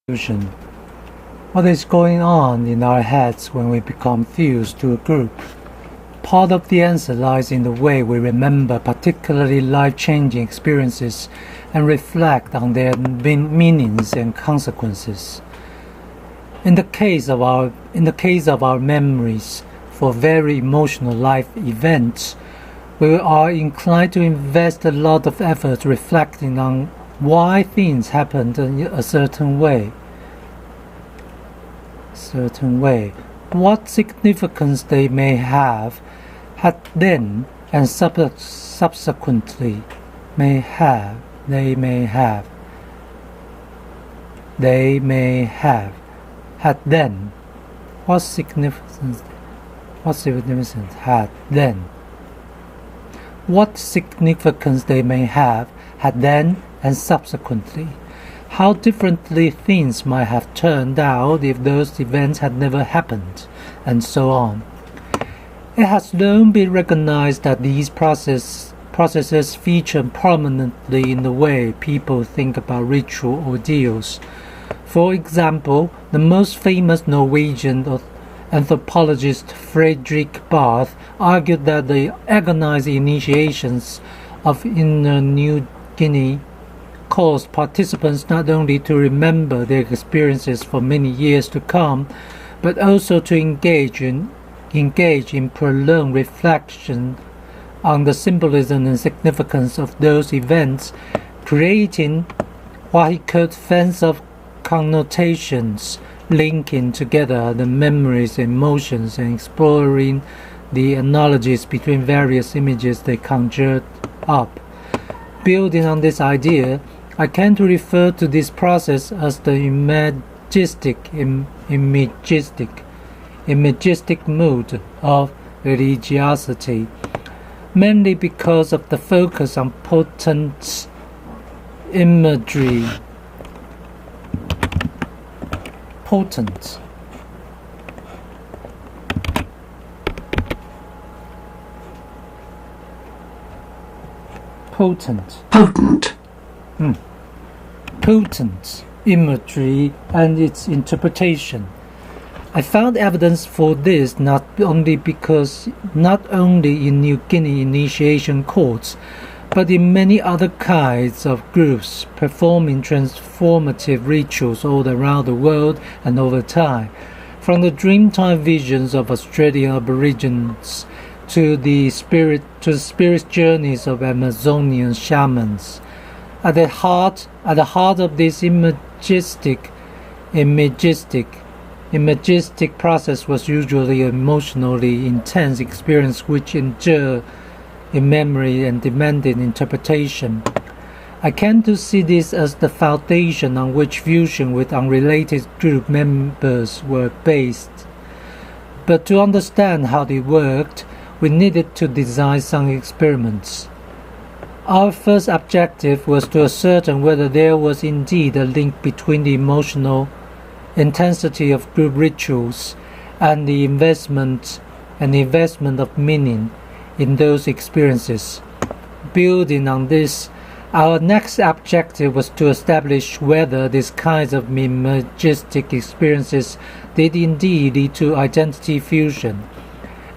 fusion. What is going on in our heads when we become fused to a group? Part of the answer lies in the way we remember particularly life-changing experiences and reflect on their meanings and consequences. In the case of our memories for very emotional life events, we are inclined to invest a lot of effort reflecting on why things happened in a certain way. What significance they may have had then and subsequently they may have had then. What significance had then? What significance they may have had then and subsequently. How differently things might have turned out if those events had never happened, and so on. It has long been recognized that these processes feature prominently in the way people think about ritual ordeals. For example, the most famous Norwegian anthropologist Fredrik Barth argued that the agonizing initiations of Inner New Guinea caused participants not only to remember their experiences for many years to come, but also to engage in prolonged reflection on the symbolism and significance of those events, creating what he called fans of connotations, linking together the memories, emotions, and exploring the analogies between various images they conjured up. Building on this idea, I can to refer to this process as the imagistic mode of religiosity, mainly because of the focus on potent imagery. Potent imagery and its interpretation. I found evidence for this not only in New Guinea initiation courts, but in many other kinds of groups performing transformative rituals all around the world and over time, from the dreamtime visions of Australian Aborigines to the spirit journeys of Amazonian shamans. At the heart of this imagistic process was usually an emotionally intense experience which endured in memory and demanded interpretation. I came to see this as the foundation on which fusion with unrelated group members were based. But to understand how they worked, we needed to design some experiments. Our first objective was to ascertain whether there was indeed a link between the emotional intensity of group rituals and the investment of meaning in those experiences. Building on this, our next objective was to establish whether these kinds of imagistic experiences did indeed lead to identity fusion,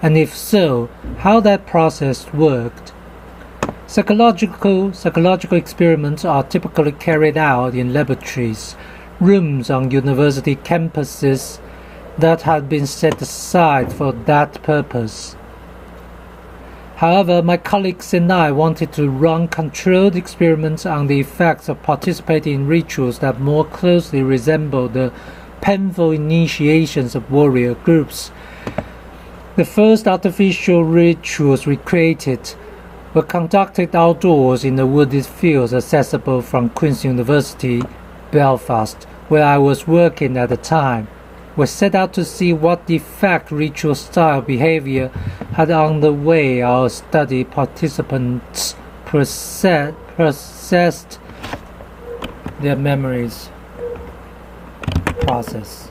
and if so, how that process worked. Psychological experiments are typically carried out in laboratories, rooms on university campuses that had been set aside for that purpose. However, my colleagues and I wanted to run controlled experiments on the effects of participating in rituals that more closely resemble the painful initiations of warrior groups. The first artificial rituals we created were conducted outdoors in the wooded fields accessible from Queen's University, Belfast, where I was working at the time. We set out to see what effect ritual-style behavior had on the way our study participants processed their memories. Process.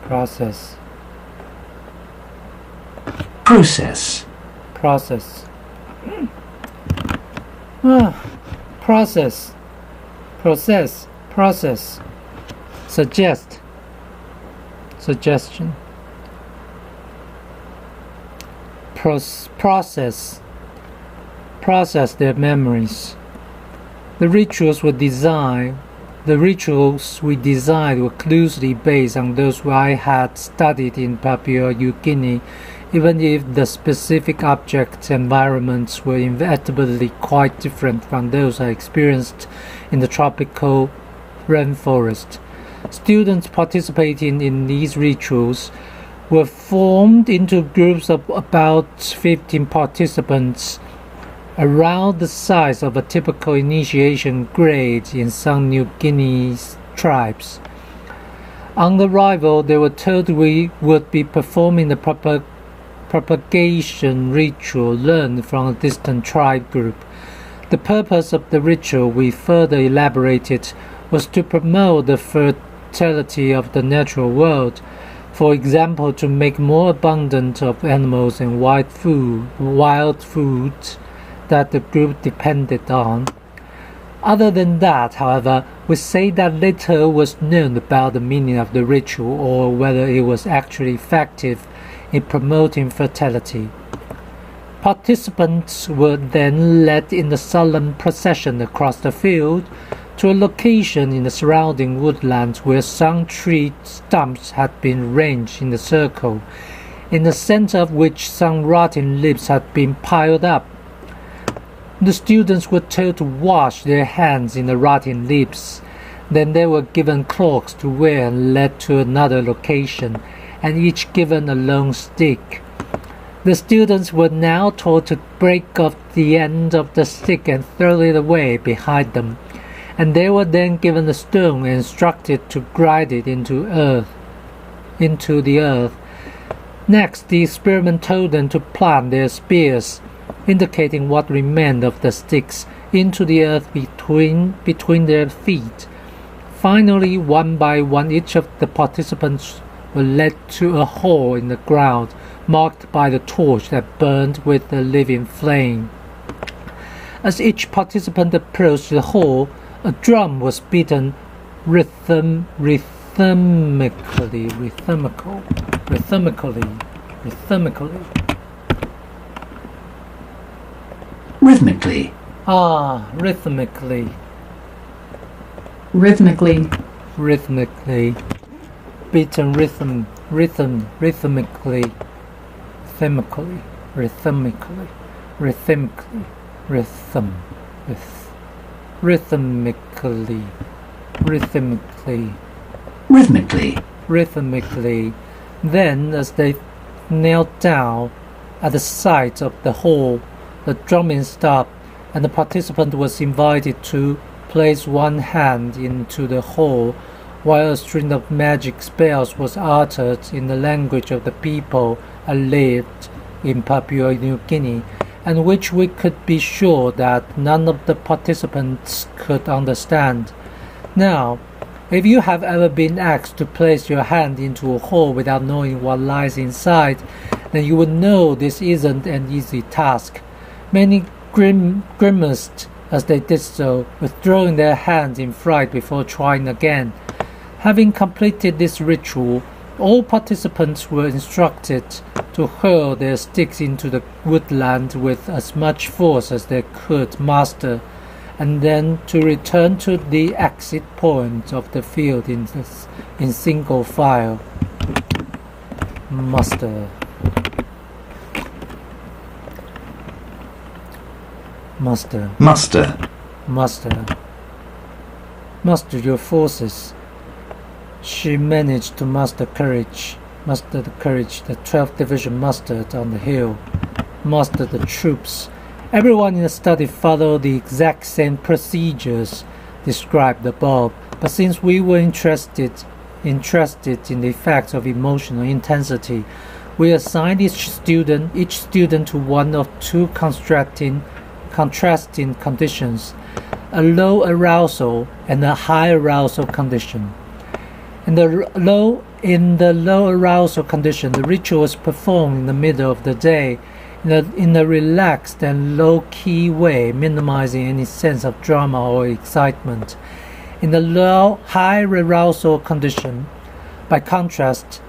Process. process, suggest, suggestion, process their memories. The rituals we designed were closely based on those I had studied in Papua New Guinea, even if the specific object environments were inevitably quite different from those I experienced in the tropical rainforest. Students participating in these rituals were formed into groups of about 15 participants, around the size of a typical initiation grade in some New Guinea tribes. On arrival, they were told we would be performing the propagation ritual learned from a distant tribe group. The purpose of the ritual, we further elaborated, was to promote the fertility of the natural world, for example, to make more abundant of animals and wild food that the group depended on. Other than that, however, we say that little was known about the meaning of the ritual or whether it was actually effective in promoting fertility. Participants were then led in a solemn procession across the field to a location in the surrounding woodlands where some tree stumps had been ranged in a circle, in the center of which some rotting leaves had been piled up. The students were told to wash their hands in the rotting leaves. Then they were given cloaks to wear and led to another location, and each given a long stick. The students were now told to break off the end of the stick and throw it away behind them, and they were then given a stone and instructed to grind it into the earth. Next, the experiment told them to plant their spears, indicating what remained of the sticks, into the earth between their feet. Finally, one by one, each of the participants were led to a hole in the ground, marked by the torch that burned with a living flame. As each participant approached the hole, a drum was beaten rhythmically. Rhythmically. Rhythmically. Rhythmically. Rhythmically. Beaten rhythmically. Rhythmically. Rhythmically. Rhythmically. Rhythmically. Rhythmically. Rhythmically. Rhythmically. Then, as they knelt down at the side of the hole, the drumming stopped, and the participant was invited to place one hand into the hole while a string of magic spells was uttered in the language of the people I lived in Papua New Guinea, and which we could be sure that none of the participants could understand. Now, if you have ever been asked to place your hand into a hole without knowing what lies inside, then you would know this isn't an easy task. Many grimaced as they did so, withdrawing their hands in fright before trying again. Having completed this ritual, all participants were instructed to hurl their sticks into the woodland with as much force as they could muster, and then to return to the exit point of the field in single file. Muster. Muster your forces. She managed to muster the courage the 12th Division mustered on the hill, muster the troops. Everyone in the study followed the exact same procedures described above, but since we were interested in the effects of emotional intensity, we assigned each student to one of two contrasting conditions, a low arousal and a high arousal condition. In the low arousal condition, the ritual was performed in the middle of the day in a relaxed and low-key way, minimizing any sense of drama or excitement. In the high arousal condition, by contrast,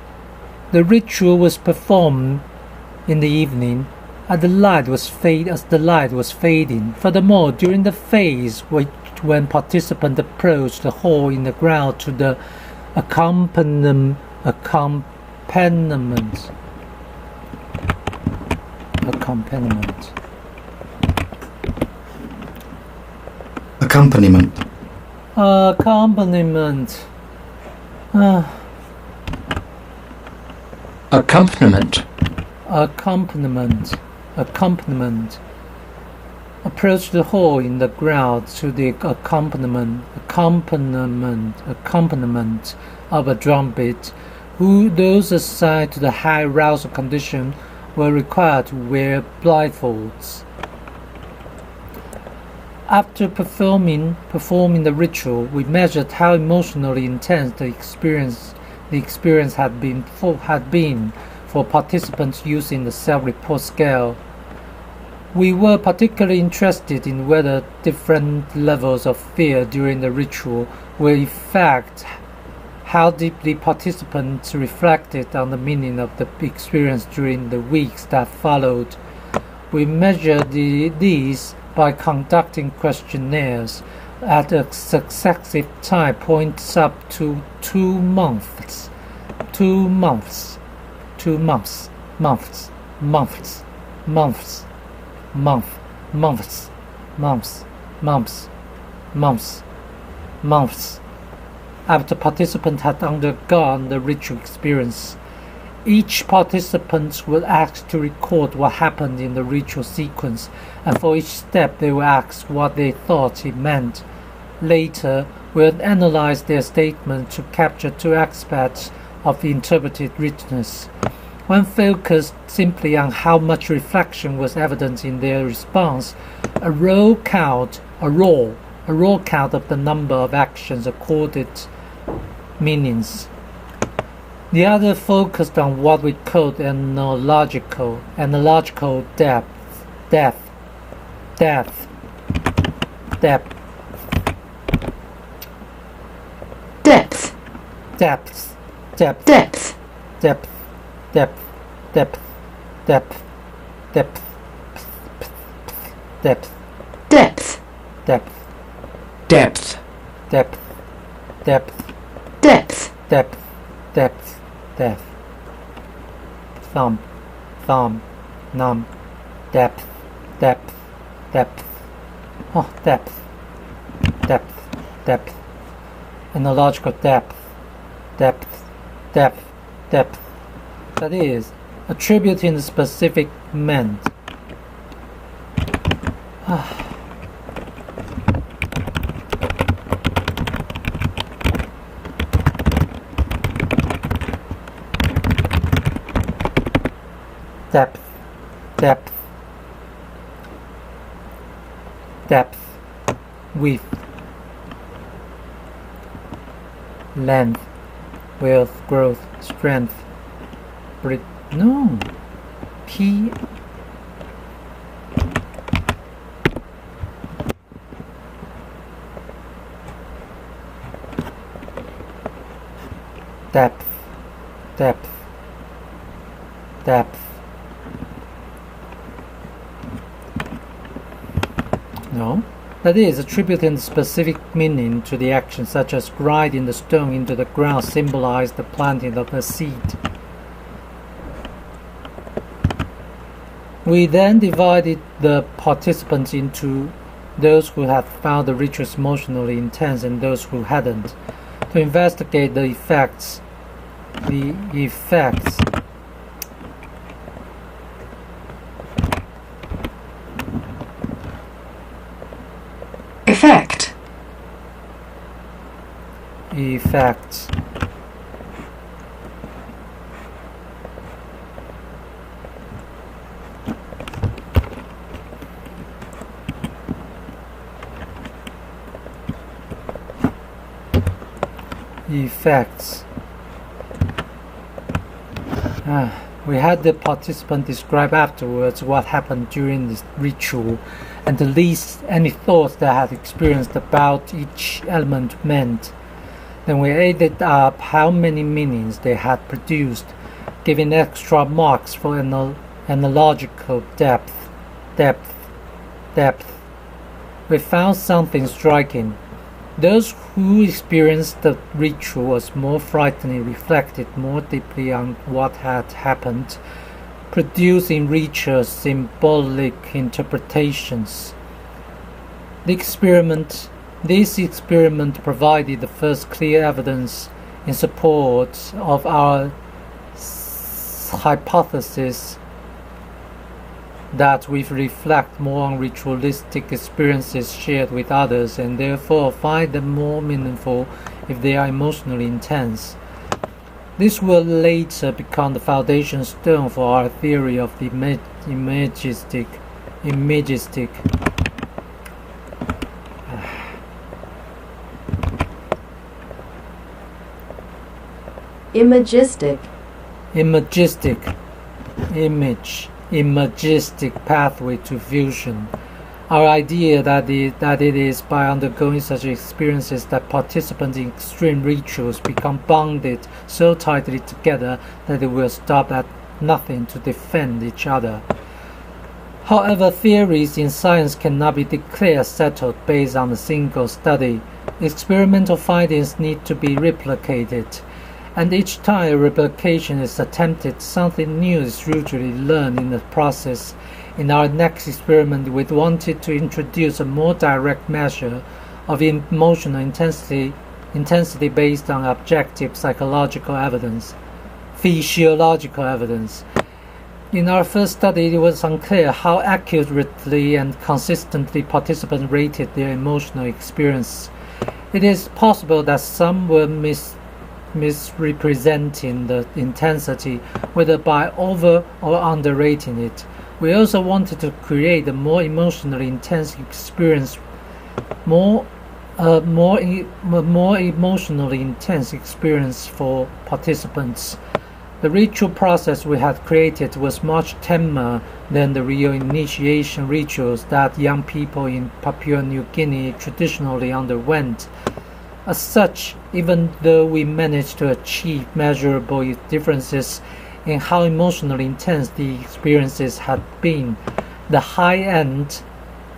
the ritual was performed in the evening as the light was fading. Furthermore, during the phase when participants approached the hole in the ground to the accompaniment accompaniment accompaniment approach the hole in the ground to the accompaniment of a drum beat. Those assigned to the high arousal condition were required to wear blindfolds. After performing the ritual, we measured how emotionally intense the experience had been for participants using the self-report scale. We were particularly interested in whether different levels of fear during the ritual were in fact how deeply participants reflected on the meaning of the experience during the weeks that followed. We measured these by conducting questionnaires at a successive time points up to 2 months. After participants had undergone the ritual experience, each participant was asked to record what happened in the ritual sequence, and for each step they were asked what they thought it meant. Later, we would analyze their statement to capture 2 aspects of the interpreted richness. One focused simply on how much reflection was evident in their response, a raw count of the number of actions accorded meanings. The other focused on what we called analogical depth. Thumb, num, depth, analogical depth. That is, attributing the specific meant. Depth, width, length, width, growth, strength, P. Depth. No, that is, attributing the specific meaning to the action, such as grinding the stone into the ground symbolized the planting of a seed. We then divided the participants into those who had found the rituals emotionally intense and those who hadn't, to investigate the effects. Effects. We had the participant describe afterwards what happened during this ritual and the least any thoughts they had experienced about each element meant. Then we added up how many meanings they had produced, giving extra marks for analogical depth. We found something striking. Those who experienced the ritual as more frightening reflected more deeply on what had happened, producing richer symbolic interpretations. This experiment provided the first clear evidence in support of our hypothesis that we reflect more on ritualistic experiences shared with others and therefore find them more meaningful if they are emotionally intense. This will later become the foundation stone for our theory of the imagistic. Imagistic pathway to fusion. Our idea that it is by undergoing such experiences that participants in extreme rituals become bonded so tightly together that they will stop at nothing to defend each other. However, theories in science cannot be declared settled based on a single study. Experimental findings need to be replicated, and each time a replication is attempted, something new is usually learned in the process. In our next experiment, we wanted to introduce a more direct measure of emotional intensity based on objective physiological evidence. In our first study, it was unclear how accurately and consistently participants rated their emotional experience. It is possible that some were misrepresenting the intensity, whether by over or underrating it. We also wanted to create a more emotionally intense experience, more emotionally intense experience for participants. The ritual process we had created was much tamer than the real initiation rituals that young people in Papua New Guinea traditionally underwent. As such, even though we managed to achieve measurable differences in how emotionally intense the experiences had been, the high end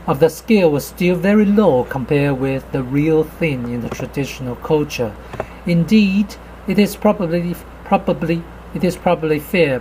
of the scale was still very low compared with the real thing in the traditional culture. Indeed, it is probably fair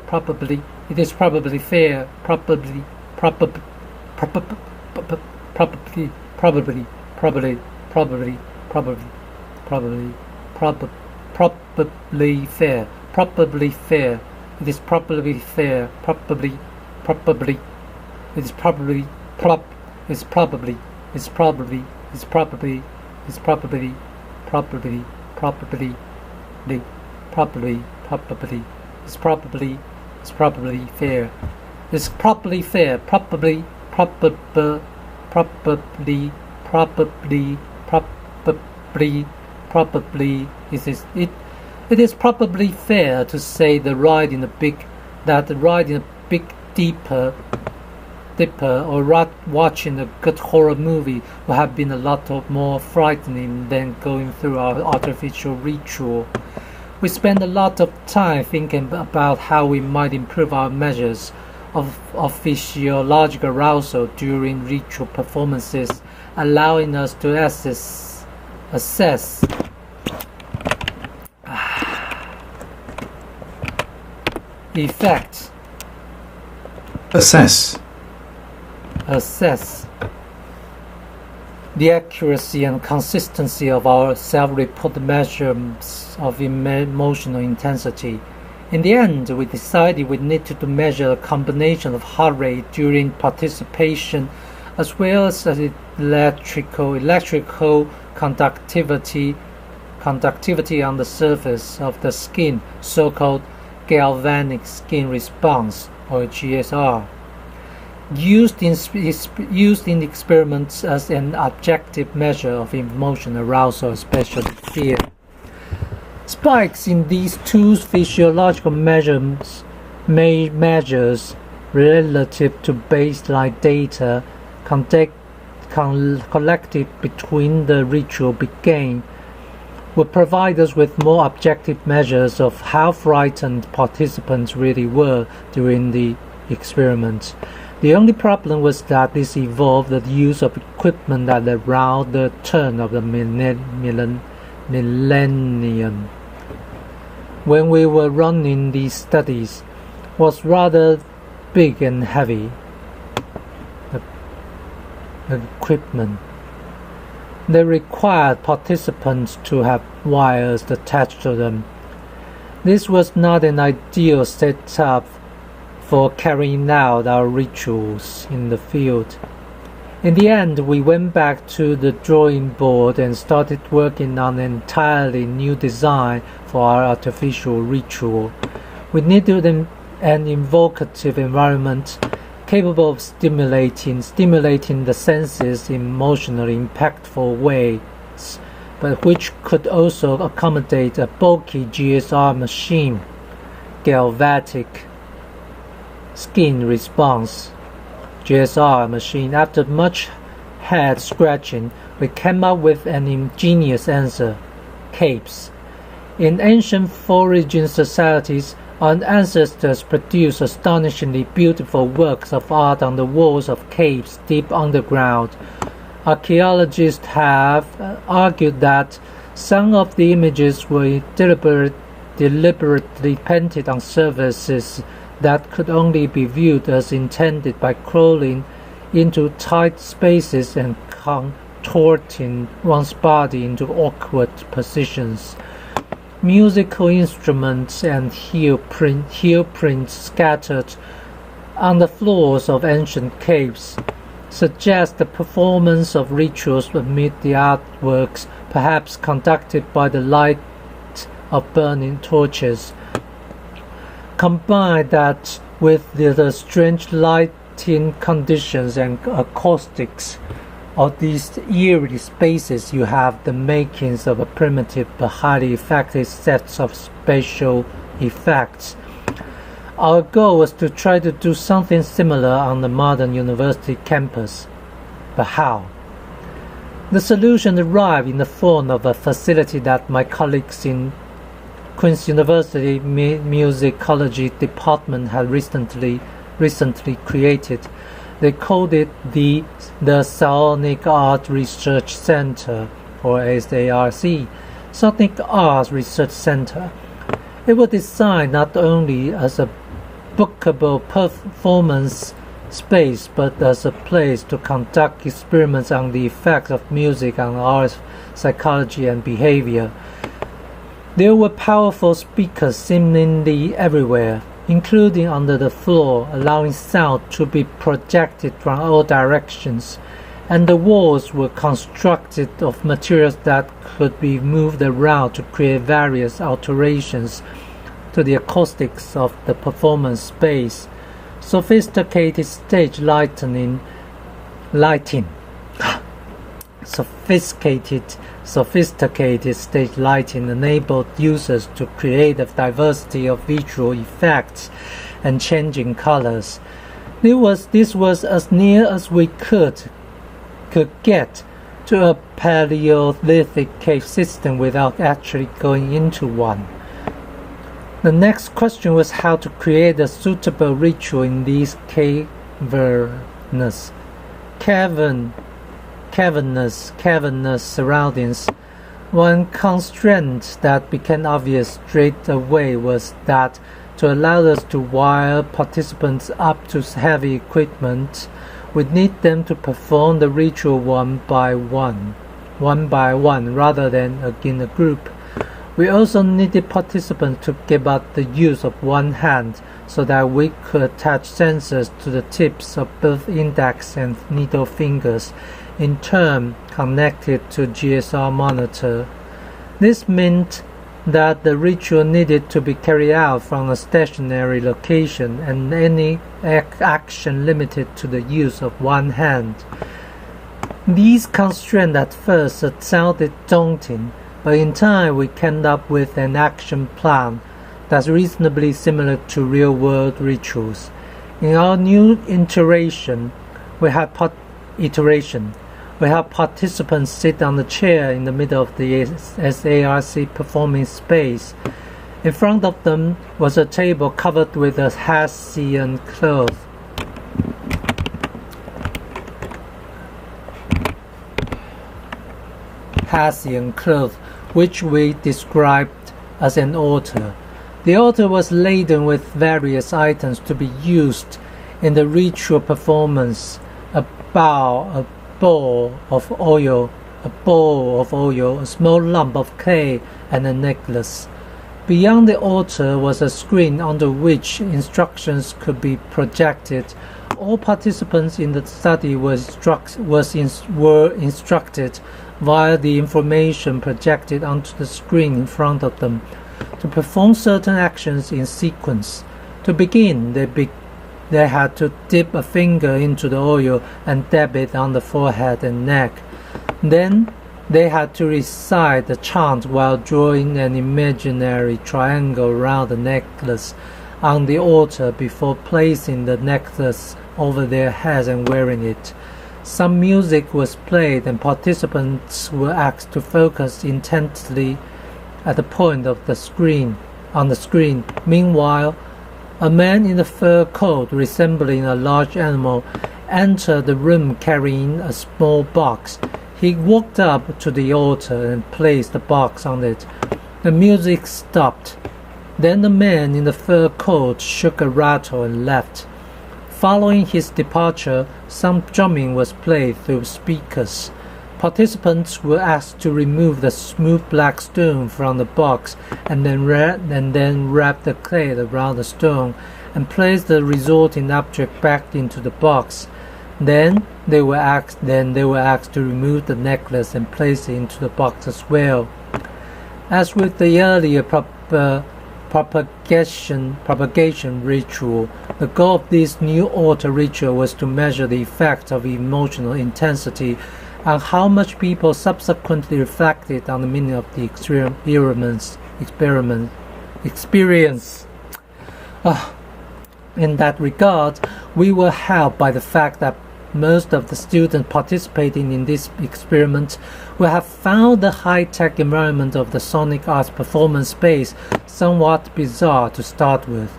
to say the ride in a big dipper or watching a good horror movie would have been a lot more frightening than going through our artificial ritual. We spent a lot of time thinking about how we might improve our measures of physiological arousal during ritual performances, allowing us to assess effects. Assess the accuracy and consistency of our self-reported measurements of emotional intensity. In the end, we decided we needed to measure a combination of heart rate during participation as well as electrical conductivity on the surface of the skin, so-called galvanic skin response, or GSR, used in experiments as an objective measure of emotional arousal, especially fear. Spikes in these two physiological measures relative to baseline data collected between the ritual began would provide us with more objective measures of how frightened participants really were during the experiment. The only problem was that this involved the use of equipment at around the turn of the millennium. When we were running these studies, was rather big and heavy. The equipment. They required participants to have wires attached to them. This was not an ideal setup for carrying out our rituals in the field. In the end, we went back to the drawing board and started working on an entirely new design for our artificial ritual. We needed an evocative environment capable of stimulating the senses in emotionally impactful ways, but which could also accommodate a bulky GSR machine, galvanic skin response. GSR machine. After much head scratching, we came up with an ingenious answer: capes. In ancient foraging societies, our ancestors produced astonishingly beautiful works of art on the walls of caves deep underground. Archaeologists have argued that some of the images were deliberately painted on surfaces that could only be viewed as intended by crawling into tight spaces and contorting one's body into awkward positions. Musical instruments and heel prints scattered on the floors of ancient caves suggest the performance of rituals amid the artworks, perhaps conducted by the light of burning torches. Combine that with the strange lighting conditions and acoustics of these eerie spaces, you have the makings of a primitive but highly effective set of spatial effects. Our goal was to try to do something similar on the modern university campus. But how? The solution arrived in the form of a facility that my colleagues in Queen's University Musicology Department had recently created. They called it the Sonic Art Research Center, or SARC, Sonic Art Research Center. It was designed not only as a bookable performance space, but as a place to conduct experiments on the effects of music on art, psychology, and behavior. There were powerful speakers seemingly everywhere, including under the floor, allowing sound to be projected from all directions, and the walls were constructed of materials that could be moved around to create various alterations to the acoustics of the performance space. Sophisticated stage lighting Sophisticated stage lighting enabled users to create a diversity of visual effects and changing colors. This was as near as we could get to a Paleolithic cave system without actually going into one. The next question was how to create a suitable ritual in these cavernous surroundings. One constraint that became obvious straight away was that to allow us to wire participants up to heavy equipment, we'd need them to perform the ritual one by one, rather than in a group. We also needed participants to give up the use of one hand so that we could attach sensors to the tips of both index and middle fingers, in turn connected to GSR monitor. This meant that the ritual needed to be carried out from a stationary location, and any action limited to the use of one hand. These constraints at first sounded daunting, but in time we came up with an action plan that's reasonably similar to real-world rituals. In our new iteration, we had iteration. We have participants sit on the chair in the middle of the SARC performing space. In front of them was a table covered with a Hessian cloth. Which we described as an altar. The altar was laden with various items to be used in the ritual performance: a bowl of oil, a small lump of clay, and a necklace. Beyond the altar was a screen under which instructions could be projected. All participants in the study were instructed via the information projected onto the screen in front of them to perform certain actions in sequence. To begin, they had to dip a finger into the oil and dab it on the forehead and neck. Then they had to recite the chant while drawing an imaginary triangle around the necklace on the altar before placing the necklace over their heads and wearing it. Some music was played and participants were asked to focus intently at the point of the screen. Meanwhile, a man in a fur coat resembling a large animal entered the room carrying a small box. He walked up to the altar and placed the box on it. The music stopped. Then the man in the fur coat shook a rattle and left. Following his departure, some drumming was played through speakers. Participants were asked to remove the smooth black stone from the box and then wrap the clay around the stone and place the resulting object back into the box. Then they were asked to remove the necklace and place it into the box as well. As with the earlier propagation ritual, the goal of this new altar ritual was to measure the effect of emotional intensity and how much people subsequently reflected on the meaning of the experience. In that regard, we were helped by the fact that most of the students participating in this experiment will have found the high-tech environment of the Sonic Arts performance space somewhat bizarre to start with.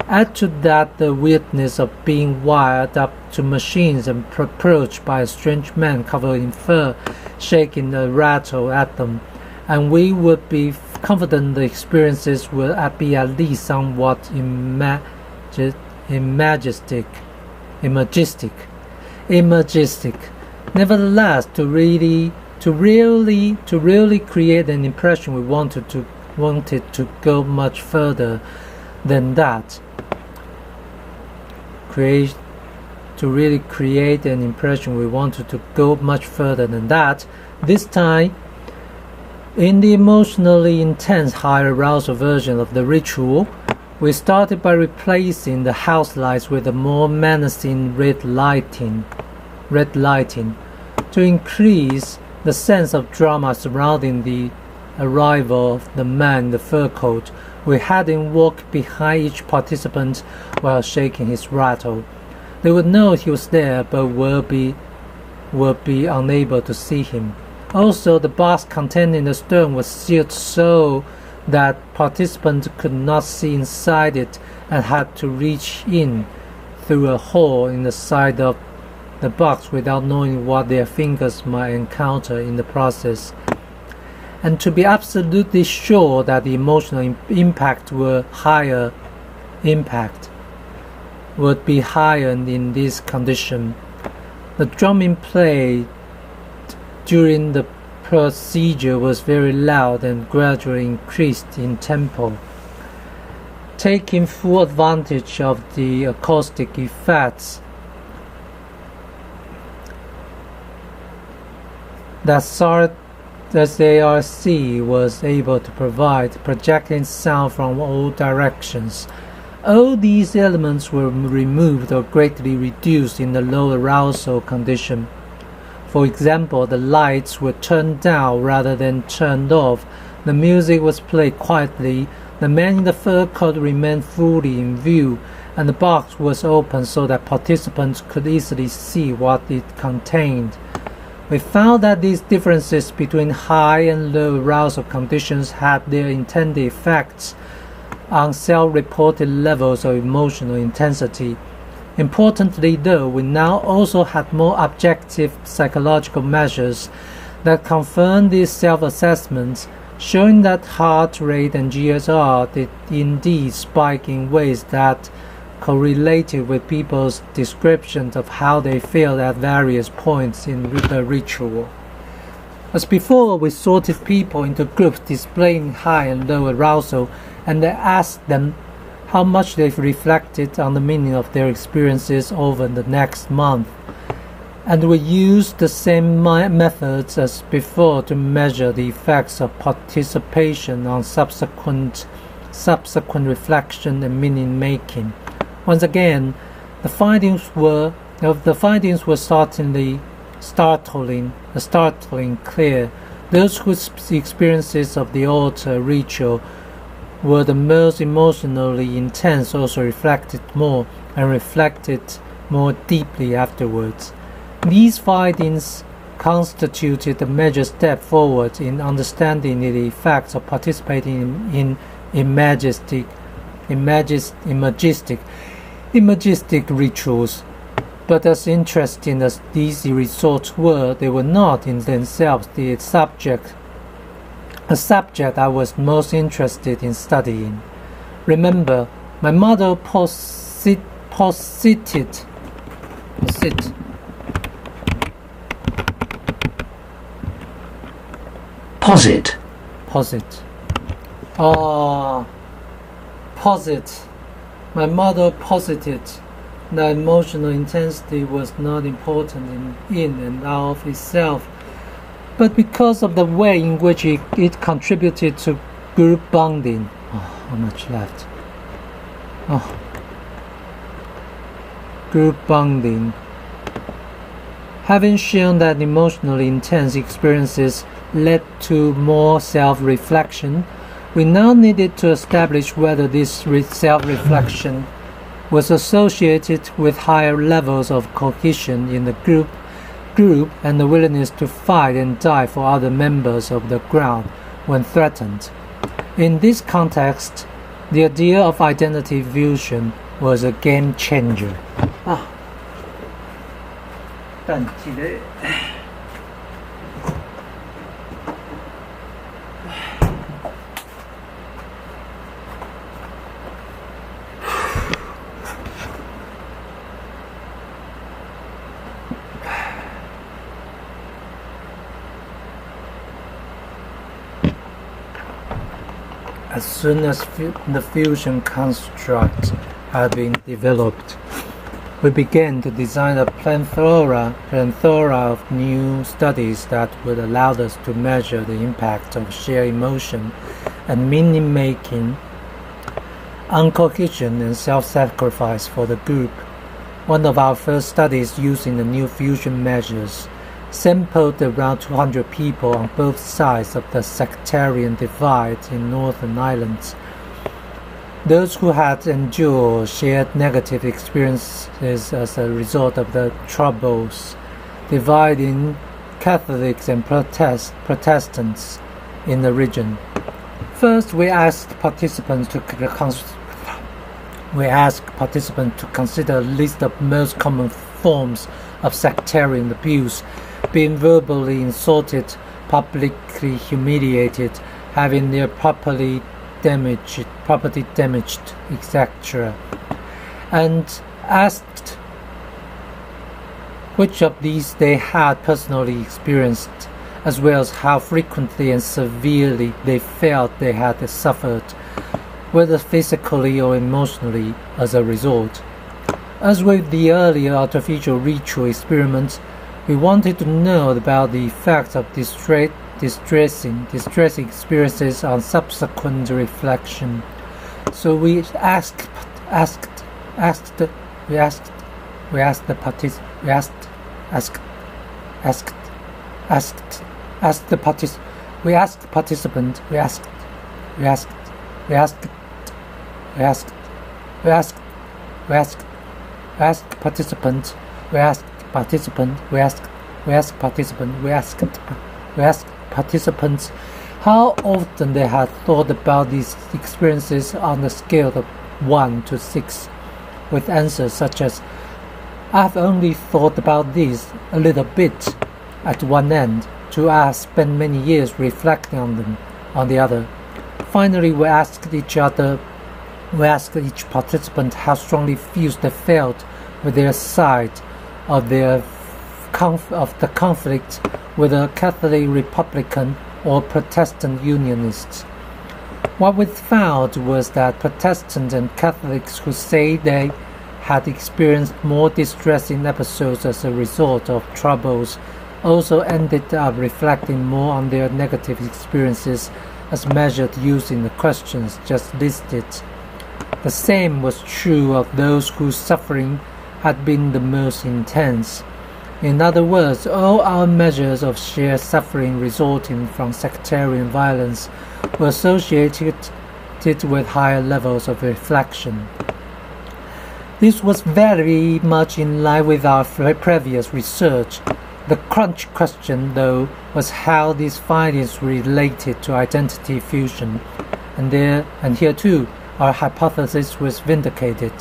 Add to that the weirdness of being wired up to machines and approached by a strange man covered in fur, shaking a rattle at them, and we would be confident the experiences will be at least somewhat imagistic. Nevertheless, to really create an impression, we wanted to go much further than that. To really create an impression, we wanted to go much further than that. This time, in the emotionally intense high arousal version of the ritual, we started by replacing the house lights with a more menacing red lighting. To increase the sense of drama surrounding the arrival of the man in the fur coat, we had him walk behind each participant while shaking his rattle. They would know he was there, but would be unable to see him. Also, the box containing the stone was sealed so that participants could not see inside it and had to reach in through a hole in the side of the box without knowing what their fingers might encounter in the process. And to be absolutely sure that the emotional impact would be higher in this condition, the drumming played during the procedure was very loud and gradually increased in tempo. Taking full advantage of the acoustic effects that SARC was able to provide, projecting sound from all directions. All these elements were removed or greatly reduced in the low arousal condition. For example, the lights were turned down rather than turned off. The music was played quietly. The man in the fur coat remained fully in view, and the box was open so that participants could easily see what it contained. We found that these differences between high and low arousal conditions had their intended effects on self-reported levels of emotional intensity. Importantly, though, we now also had more objective psychological measures that confirmed these self-assessments, showing that heart rate and GSR did indeed spike in ways that correlated with people's descriptions of how they felt at various points in the ritual. As before, we sorted people into groups displaying high and low arousal, and then asked them how much they've reflected on the meaning of their experiences over the next month. And we used the same methods as before to measure the effects of participation on subsequent reflection and meaning making. Once again, the findings were startling clear. Those whose experiences of the altar ritual were the most emotionally intense also reflected more deeply afterwards. These findings constituted a major step forward in understanding the effects of participating in imagistic rituals. But as interesting as these results were, they were not in themselves a subject I was most interested in studying. Remember, my mother posited My mother posited that emotional intensity was not important in and of itself, but because of the way in which it contributed to group bonding. How much left? Group bonding. Having shown that emotionally intense experiences led to more self-reflection, we now needed to establish whether this self-reflection was associated with higher levels of cohesion in the group and the willingness to fight and die for other members of the group when threatened. In this context, the idea of identity fusion was a game changer. As soon as the fusion construct had been developed, we began to design a plethora of new studies that would allow us to measure the impact of shared emotion and meaning making on cohesion and self-sacrifice for the group. One of our first studies using the new fusion measures sampled around 200 people on both sides of the sectarian divide in Northern Ireland. Those who had endured shared negative experiences as a result of the Troubles, dividing Catholics and Protestants in the region. First, we asked participants to consider a list of most common forms of sectarian abuse: being verbally insulted, publicly humiliated, having their property damaged, etc., and asked which of these they had personally experienced, as well as how frequently and severely they felt they had suffered, whether physically or emotionally, as a result. As with the earlier artificial ritual experiments, we wanted to know about the effects of distressing experiences on subsequent reflection. So we asked we asked participant, we asked participant, we asked participant, we asked participants how often they had thought about these experiences on the scale of 1 to 6, with answers such as, I've only thought about this a little bit at one end, to I've spent many years reflecting on them on the other. Finally, we asked each participant how strongly fused they felt with their side of the conflict with a Catholic Republican or Protestant Unionists. What we found was that Protestants and Catholics who say they had experienced more distressing episodes as a result of troubles also ended up reflecting more on their negative experiences as measured using the questions just listed. The same was true of those whose suffering had been the most intense. In other words, all our measures of shared suffering resulting from sectarian violence were associated with higher levels of reflection. This was very much in line with our previous research. The crunch question, though, was how these findings related to identity fusion, and here too, our hypothesis was vindicated.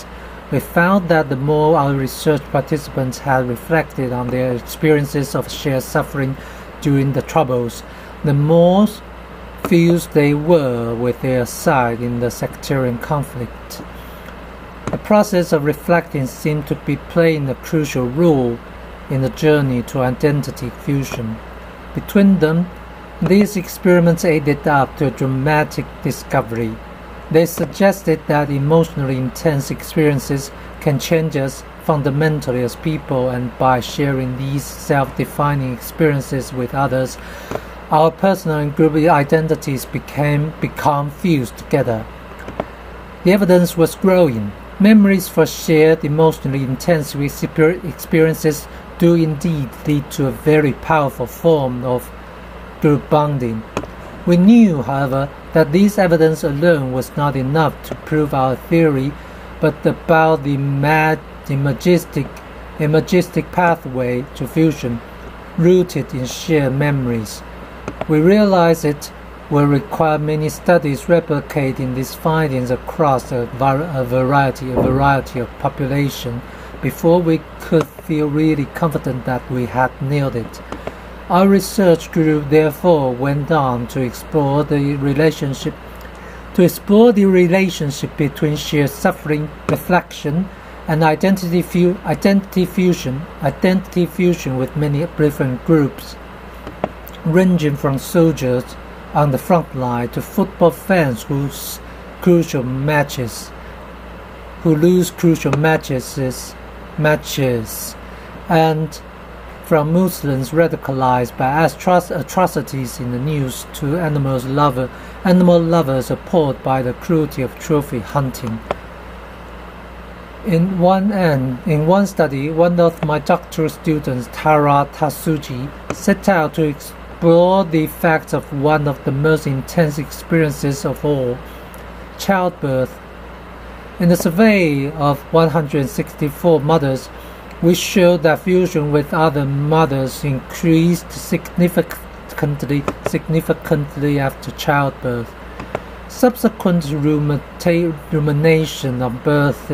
We found that the more our research participants had reflected on their experiences of shared suffering during the Troubles, the more fused they were with their side in the sectarian conflict. The process of reflecting seemed to be playing a crucial role in the journey to identity fusion. Between them, these experiments aided up to a dramatic discovery. They suggested that emotionally intense experiences can change us fundamentally as people, and by sharing these self-defining experiences with others, our personal and group identities become fused together. The evidence was growing. Memories for shared emotionally intense experiences do indeed lead to a very powerful form of group bonding. We knew, however, that this evidence alone was not enough to prove our theory, but about the imagistic pathway to fusion, rooted in shared memories. We realized it will require many studies replicating these findings across a variety of population before we could feel really confident that we had nailed it. Our research group therefore went on to explore the relationship between shared suffering, reflection, and identity fusion with many different groups, ranging from soldiers on the front line to football fans who lose crucial matches, and from Muslims radicalized by atrocities in the news to animal lovers appalled by the cruelty of trophy hunting. In one study, one of my doctoral students, Tara Tasuji, set out to explore the effects of one of the most intense experiences of all, childbirth. In the survey of 164 mothers, we showed that fusion with other mothers increased significantly after childbirth. Subsequent rumination on birth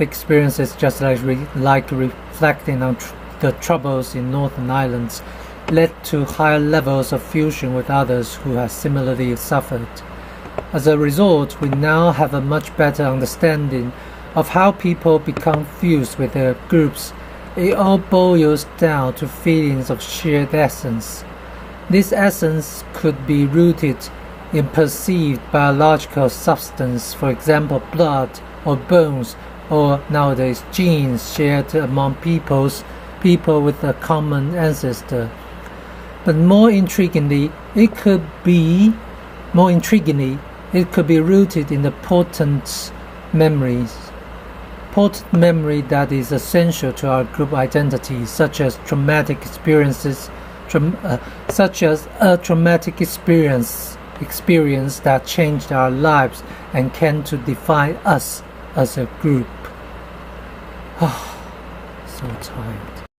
experiences just like reflecting on the troubles in Northern Ireland led to higher levels of fusion with others who have similarly suffered. As a result, we now have a much better understanding of how people become fused with their groups. It all boils down to feelings of shared essence. This essence could be rooted in perceived biological substance, for example blood or bones, or nowadays genes shared among people with a common ancestor. But more intriguingly, it could be rooted in the potent memory that is essential to our group identity, such as traumatic experiences, such as a traumatic experience that changed our lives and came to define us as a group. So tired.